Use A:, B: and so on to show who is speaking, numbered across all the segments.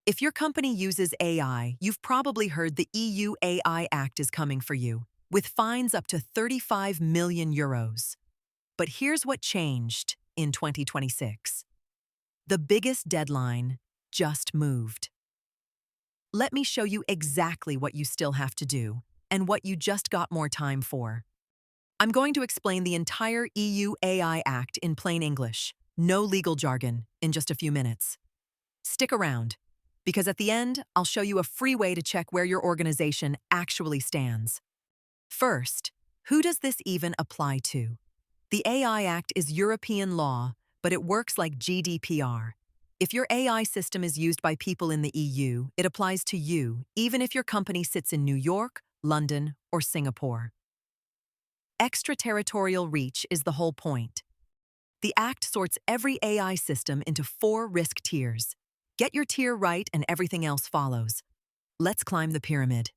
A: If your company uses AI, you've probably heard the EU AI Act is coming for you, with fines up to 35 million euros. But here's what changed in 2026. The biggest deadline just moved. Let me show you exactly what you still have to do and what you just got more time for. I'm going to explain the entire EU AI Act in plain English, no legal jargon, in just a few minutes. Stick around, because at the end, I'll show you a free way to check where your organization actually stands. First, who does this even apply to? The AI Act is European law, but it works like GDPR. If your AI system is used by people in the EU, it applies to you, even if your company sits in New York, London, or Singapore. Extraterritorial reach is the whole point. The Act sorts every AI system into 4 risk tiers. Get your tier right and everything else follows. Let's climb the pyramid.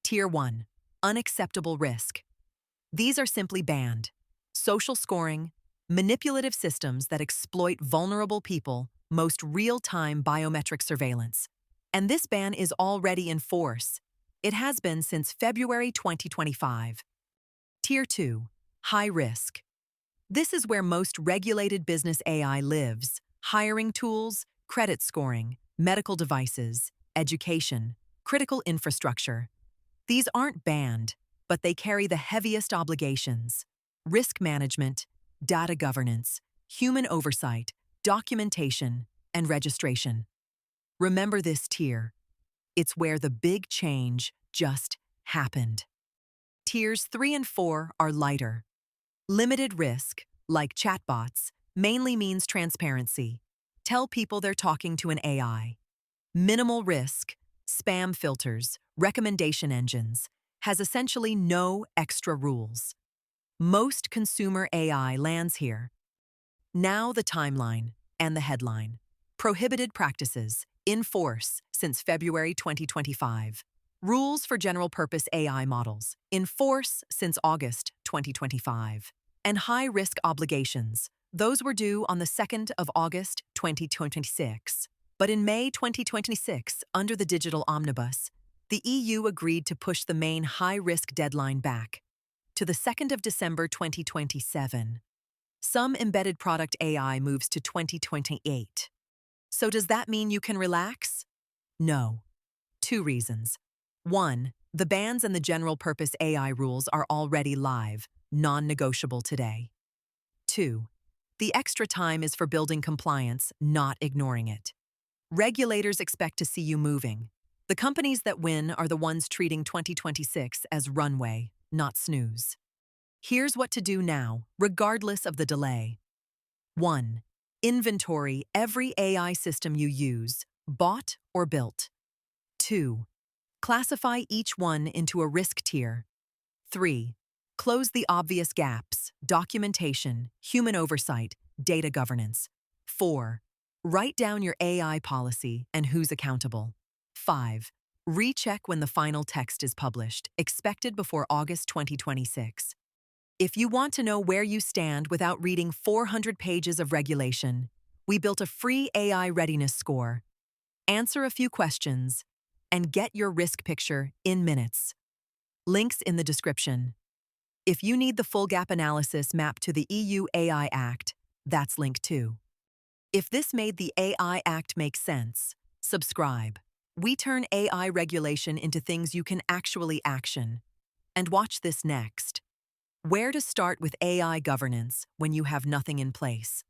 A: Tier 1. Unacceptable risk. These are simply banned. Social scoring, manipulative systems that exploit vulnerable people, most real-time biometric surveillance. And this ban is already in force. It has been since February 2025. Tier 2. High risk. This is where most regulated business AI lives. Hiring tools, credit scoring, medical devices, education, critical infrastructure. These aren't banned, but they carry the heaviest obligations: risk management, data governance, human oversight, documentation, and registration. Remember this tier. It's where the big change just happened. Tiers 3 and 4 are lighter. Limited risk, like chatbots, mainly means transparency. Tell people they're talking to an AI. Minimal risk, spam filters, recommendation engines, has essentially no extra rules. Most consumer AI lands here. Now the timeline and the headline. Prohibited practices, in force since February 2025. Rules for general-purpose AI models, in force since August 2025. And high-risk obligations. Those were due on the 2nd of August 2026. But in May 2026, under the Digital Omnibus, the EU agreed to push the main high-risk deadline back to the 2nd of December 2027. Some embedded product AI moves to 2028. So does that mean you can relax? No. 2 reasons. 1. The bans and the general-purpose AI rules are already live, non-negotiable today. 2. The extra time is for building compliance, not ignoring it. Regulators expect to see you moving. The companies that win are the ones treating 2026 as runway, not snooze. Here's what to do now, regardless of the delay. 1. Inventory every AI system you use, bought or built. 2. Classify each one into a risk tier. 3. Close the obvious gaps: documentation, human oversight, data governance. 4. Write down your AI policy and who's accountable. 5. Recheck when the final text is published, expected before August 2026. If you want to know where you stand without reading 400 pages of regulation, we built a free AI readiness score. Answer a few questions and get your risk picture in minutes. Links in the description. If you need the full gap analysis mapped to the EU AI Act, that's linked too. If this made the AI Act make sense, subscribe. We turn AI regulation into things you can actually action. And watch this next. Where to start with AI governance when you have nothing in place.